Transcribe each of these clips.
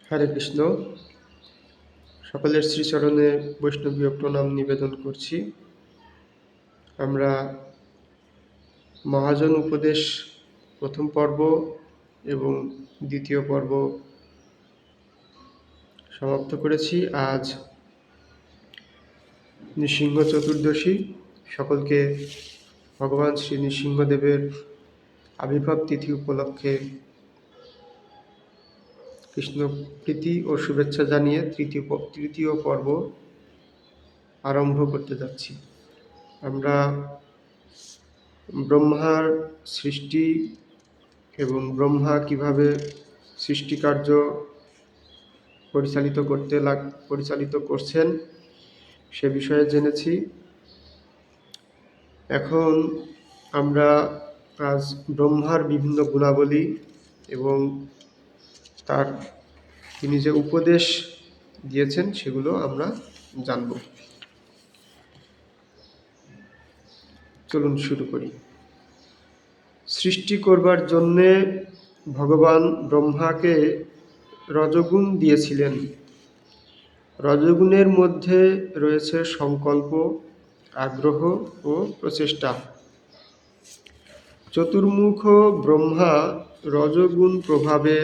হরে কৃষ্ণ। সকলের শ্রীচরণে বৈষ্ণবীয় প্রণাম নিবেদন করছি। আমরা মহাজন উপদেশ প্রথম পর্ব এবং দ্বিতীয় পর্ব সমাপ্ত করেছি। আজ নৃসিংহ চতুর্দশী। সকলকে ভগবান শ্রী নৃসিংহদেবের আবির্ভাব তিথি উপলক্ষে কৃষ্ণ প্রীতি ও শুভেচ্ছা জানিয়ে তৃতীয় পর্ব আরম্ভ করতে যাচ্ছি। আমরা ব্রহ্মার সৃষ্টি এবং ব্রহ্মা কিভাবে সৃষ্টিকার্য পরিচালিত করছেন সে বিষয়ে জেনেছি। এখন আমরা আজ ব্রহ্মার বিভিন্ন গুণাবলী এবং তিনি যে উপদেশ দিয়েছেন সেগুলো আমরা জানব। চলুন শুরু করি। সৃষ্টি করবার জন্যে ভগবান ব্রহ্মাকে রজগুণ দিয়েছিলেন। রজগুণের মধ্যে রয়েছে সংকল্প, আগ্রহ ও প্রচেষ্টা। চতুর্মুখ ব্রহ্মা রজগুণ প্রভাবে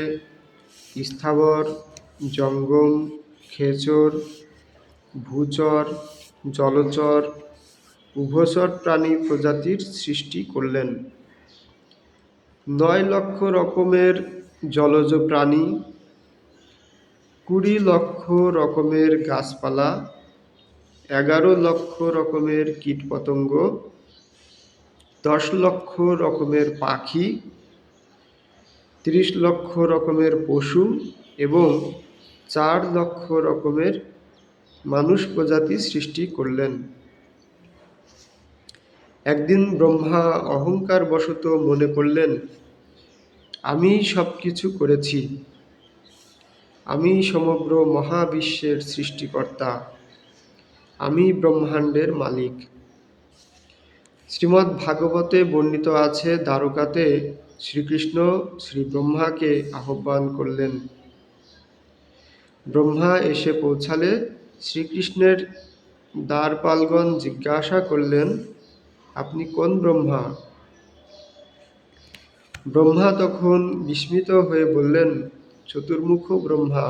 স্থাবর, জঙ্গম, খেচর, ভূচর, জলচর, উভচর প্রাণী প্রজাতির সৃষ্টি করলেন। 9 লক্ষ রকমের জলজ প্রাণী, 20 লক্ষ রকমের গাছপালা, 11 লক্ষ রকমের কীটপতঙ্গ, 10 লক্ষ রকমের পাখি, 30 লক্ষ রকমের পশু এবং 4 লক্ষ রকমের মানুষ প্রজাতি সৃষ্টি করলেন। একদিন ব্রহ্মা অহংকার বশত মনে করলেন, আমি সব কিছু করেছি, আমি সমগ্র মহাবিশ্বের সৃষ্টিকর্তা, আমি ব্রহ্মাণ্ডের মালিক। শ্রীমদ্ ভাগবতে বর্ণিত আছে, দ্বারকাতে শ্রীকৃষ্ণ শ্রী ব্রহ্মাকে আহ্বান করলেন। ব্রহ্মা এসে পৌঁছালে শ্রীকৃষ্ণের দ্বারপালগণ জিজ্ঞাসা করলেন, আপনি কোন ব্রহ্মা? ব্রহ্মা তখন বিস্মিত হয়ে বললেন, চতুর্মুখ ব্রহ্মা।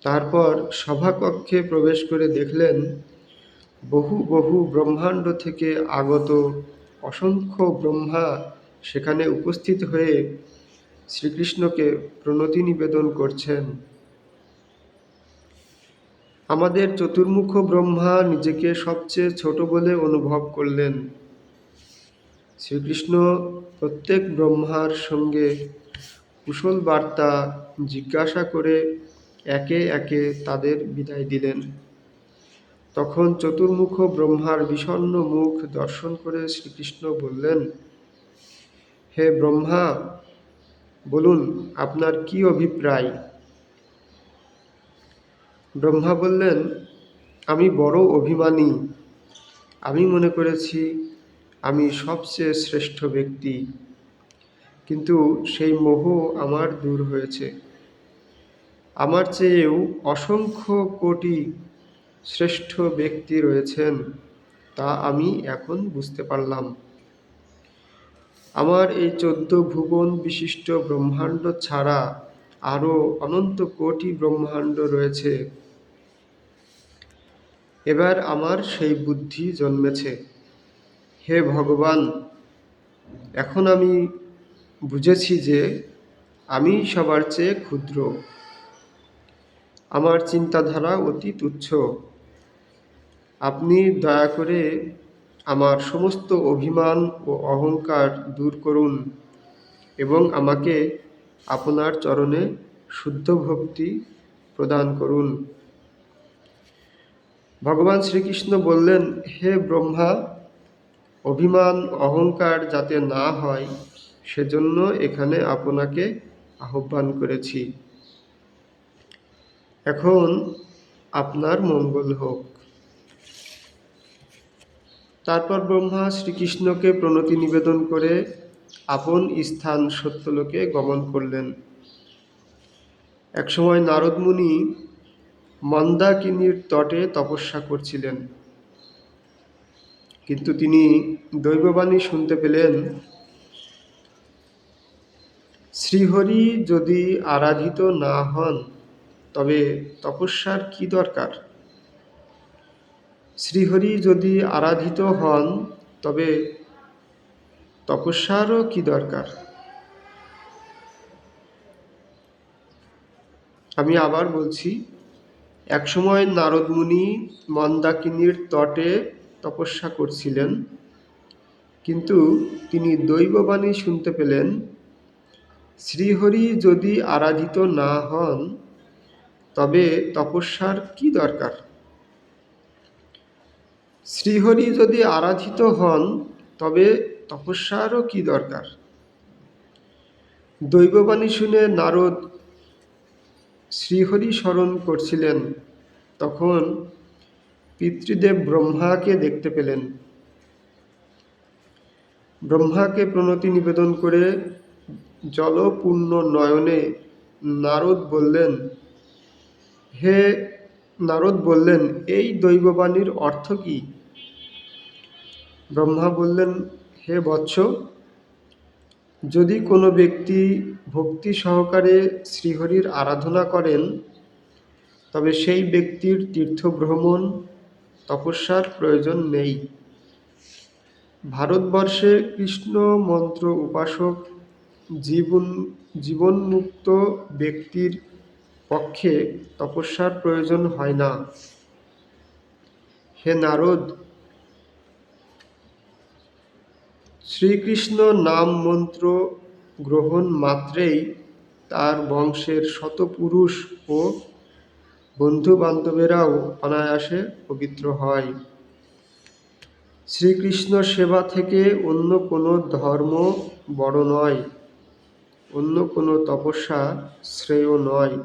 তারপর সভাকক্ষে প্রবেশ করে দেখলেন, বহু বহু ব্রহ্মাণ্ড থেকে আগত অসংখ্য ব্রহ্মা সেখানে উপস্থিত হয়ে শ্রীকৃষ্ণকে প্রণতি নিবেদন করছেন। আমাদের চতুর্মুখ ব্রহ্মা নিজেকে সবচেয়ে ছোট বলে অনুভব করলেন। শ্রীকৃষ্ণ প্রত্যেক ব্রহ্মার সঙ্গে কুশল বার্তা জিজ্ঞাসা করে একে একে তাদের বিদায় দিলেন। তখন চতুর্মুখ ব্রহ্মার বিষণ্ণ মুখ দর্শন করে শ্রীকৃষ্ণ বললেন, হে ব্রহ্মা, বলুন আপনার কি অভিপ্রায়? ব্রহ্মা বললেন, আমি বড় অভিমানী। আমি মনে করেছি আমি সবচেয়ে শ্রেষ্ঠ ব্যক্তি, কিন্তু সেই মোহ আমার দূর হয়েছে। আমার চেয়েও অসংখ্য কোটি শ্রেষ্ঠ ব্যক্তি রয়েছেন, তা আমি এখন বুঝতে পারলাম। আমার এই 14 ভুবন বিশিষ্ট ব্রহ্মাণ্ড ছাড়া আরও অনন্ত কোটি ব্রহ্মাণ্ড রয়েছে। এবার আমার সেই বুদ্ধি জন্মেছে। হে ভগবান, এখন আমি বুঝেছি যে আমি সবার চেয়ে ক্ষুদ্র। আমার চিন্তাধারা অতি তুচ্ছ। আপনি দয়া করে আমার সমস্ত অভিমান ও অহংকার দূর করুন এবং আমাকে আপনার চরণে শুদ্ধ ভক্তি প্রদান করুন। ভগবান শ্রীকৃষ্ণ বললেন, হে ব্রহ্মা, অভিমান অহংকার যাতে না হয় সেজন্য এখানে আপনাকে আহ্বান করেছি। এখন আপনার মঙ্গল হোক। তারপর ব্রহ্মা শ্রীকৃষ্ণকে প্রণতি নিবেদন করে আপন স্থান সত্যলোকে গমন করলেন। একসময় নারদ মুনি মন্দাকিনীর তটে তপস্যা করছিলেন, কিন্তু তিনি দৈববাণী শুনতে পেলেন, শ্রীহরি যদি আরাধিত না হন তবে তপস্যার কি দরকার? শ্রীহরি যদি আরাধিত হন তবে তপস্যারও কি দরকার? আমি আবার বলছি, একসময় নারদ মুনি মন্দাকিনীর তটে তপস্যা করছিলেন, কিন্তু তিনি দৈববাণী শুনতে পেলেন, শ্রীহরি যদি আরাধিত না হন তবে তপস্যার কি দরকার? শ্রীহরি যদি আরাধিত হন তবে তপস্যারও কি দরকার? দৈববাণী শুনে নারদ শ্রীহরি স্মরণ করছিলেন, তখন পিতৃদেব ব্রহ্মাকে দেখতে পেলেন। ব্রহ্মাকে প্রণতি নিবেদন করে জলপূর্ণ নয়নে নারদ বললেন, এই দৈববাণীর অর্থ কি? ব্রহ্মা বললেন, হে বৎস, যদি কোনো ব্যক্তি ভক্তি সহকারে শ্রীহরির আরাধনা করেন তবে সেই ব্যক্তির তীর্থভ্রমণ, তপস্যার প্রয়োজন নেই। ভারতবর্ষে কৃষ্ণ মন্ত্র উপাসক জীবনমুক্ত ব্যক্তির পক্ষে তপস্যার প্রয়োজন হয় না। হে নারদ, শ্রীকৃষ্ণ নাম মন্ত্র গ্রহণ মাত্রেই তার বংশের শত পুরুষ ও বন্ধু বান্ধবেরাও অনায়াসে পবিত্র হয়। শ্রীকৃষ্ণ সেবা থেকে অন্য কোনো ধর্ম বড় নয়, অন্য কোনো তপস্যা শ্রেয় নয়।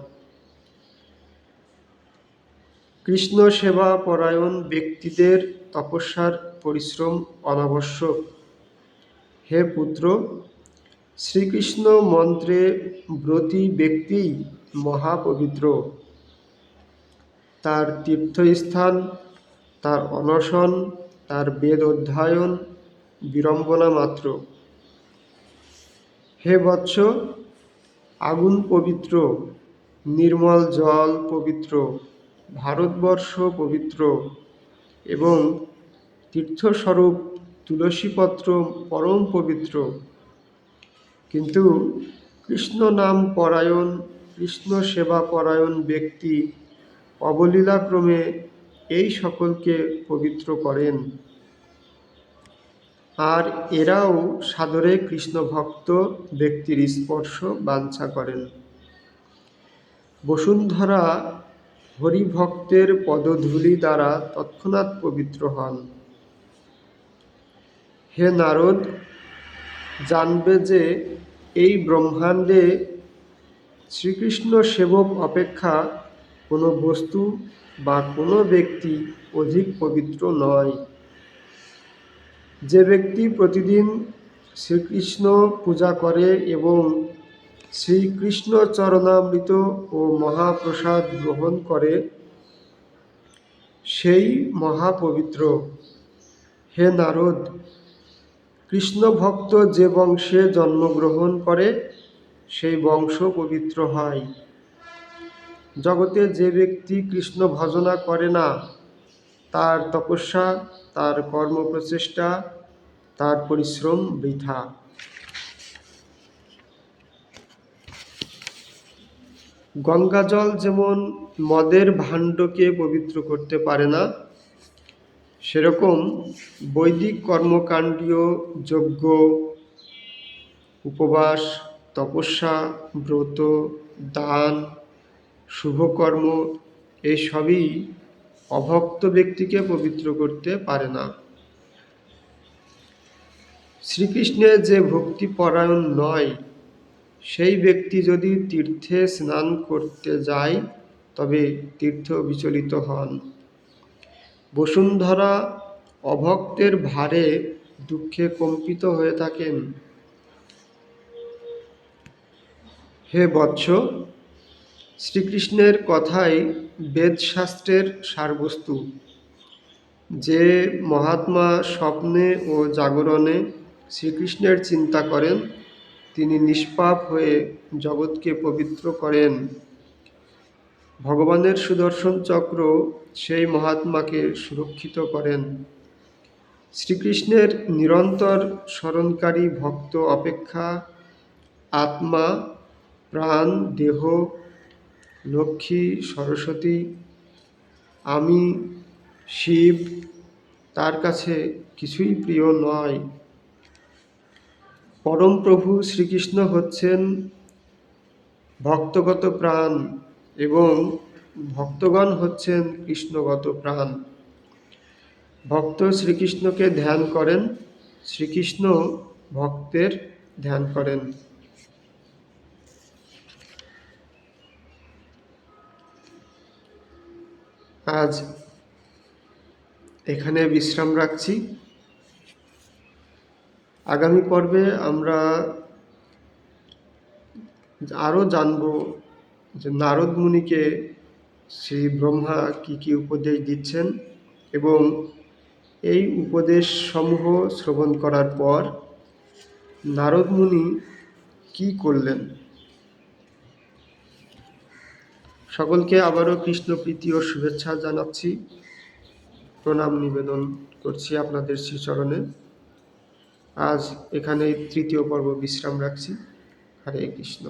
কৃষ্ণ সেবা পরায়ণ ব্যক্তিদের তপস্যার পরিশ্রম অনাবশ্যক। হে পুত্র, শ্রীকৃষ্ণ মন্ত্রে ব্রতী ব্যক্তিই মহাপবিত্র। তার তীর্থস্থান, তার অনশন, তার বেদ অধ্যয়ন বিড়ম্বনা মাত্র। হে বৎস, আগুন পবিত্র, নির্মল জল পবিত্র, ভারতবর্ষ পবিত্র এবং তীর্থস্বরূপ তুলসীপত্র পরম পবিত্র। কিন্তু কৃষ্ণ নাম পরায়ণ, কৃষ্ণ সেবা পরায়ণ ব্যক্তি অবলীলাক্রমে এই সকলকে পবিত্র করেন, আর এরাও সাদরে কৃষ্ণভক্ত ব্যক্তির স্পর্শ বাঞ্ছা করেন। বসুন্ধরা হরিভক্তের পদধূলি দ্বারা তৎক্ষণাৎ পবিত্র হন। হে নারদ, জানবে যে এই ব্রহ্মাণ্ডে শ্রীকৃষ্ণ সেবক অপেক্ষা কোনো বস্তু বা কোনো ব্যক্তি অধিক পবিত্র নয়। যে ব্যক্তি প্রতিদিন শ্রীকৃষ্ণ পূজা করে এবং শ্রীকৃষ্ণ চরণামৃত ও মহাপ্রসাদ গ্রহণ করে সেই মহাপবিত্র। হে নারদ, কৃষ্ণ ভক্ত যে বংশে জন্মগ্রহণ করে সেই বংশ পবিত্র হয়। জগতে যে ব্যক্তি কৃষ্ণ ভজনা করে না, তার তপস্যা, তার কর্মপ্রচেষ্টা, তার পরিশ্রম বৃথা। গঙ্গাজল যেমন মদের ভাণ্ডকে পবিত্র করতে পারে না, সেরকম বৈদিক কর্মকাণ্ডীয় যজ্ঞ, উপবাস, তপস্যা, ব্রত, দান, শুভকর্ম এইসবই অভক্ত ব্যক্তিকে পবিত্র করতে পারে না। শ্রীকৃষ্ণের যে ভক্তিপরায়ণ নয়, সেই ব্যক্তি যদি তীর্থে স্নান করতে যায় তবে তীর্থ বিচলিত হন। বসুন্ধরা অভক্তের ভারে দুঃখে কম্পিত হয়ে থাকেন। হে বৎস, শ্রীকৃষ্ণের কথাই বেদশাস্ত্রের সারবস্তু। যে মহাত্মা স্বপ্নে ও জাগরণে শ্রীকৃষ্ণের চিন্তা করেন, তিনি নিষ্পাপ হয়ে জগৎকে পবিত্র করেন। ভগবানের সুদর্শন চক্র সেই মহাত্মাকে সুরক্ষিত করেন। শ্রীকৃষ্ণের নিরন্তর স্মরণকারী ভক্ত অপেক্ষা আত্মা, প্রাণ, দেহ, লক্ষ্মী, সরস্বতী, আমি, শিব তার কাছে কিছুই প্রিয় নয়। পরম প্রভু শ্রীকৃষ্ণ হচ্ছেন ভক্তগত প্রাণ এবং ভক্তগণ হচ্ছেন কৃষ্ণগত প্রাণ। ভক্ত শ্রীকৃষ্ণকে ধ্যান করেন, শ্রীকৃষ্ণ ভক্তের ধ্যান করেন। আজ এখানে বিশ্রাম রাখছি। আগামী পর্বে আমরা আরও জানব যে নারদ মুনিকে শ্রী ব্রহ্মা কি কি উপদেশ দিচ্ছেন এবং এই উপদেশসমূহ শ্রবণ করার পর নারদ মুনি কি করলেন। সকলকে আবারও কৃষ্ণ প্রীতি ও শুভেচ্ছা জানাচ্ছি, প্রণাম নিবেদন করছি আপনাদের শ্রীচরণে। আজ এখানে তৃতীয় পর্ব বিশ্রাম রাখছি। হরে কৃষ্ণ।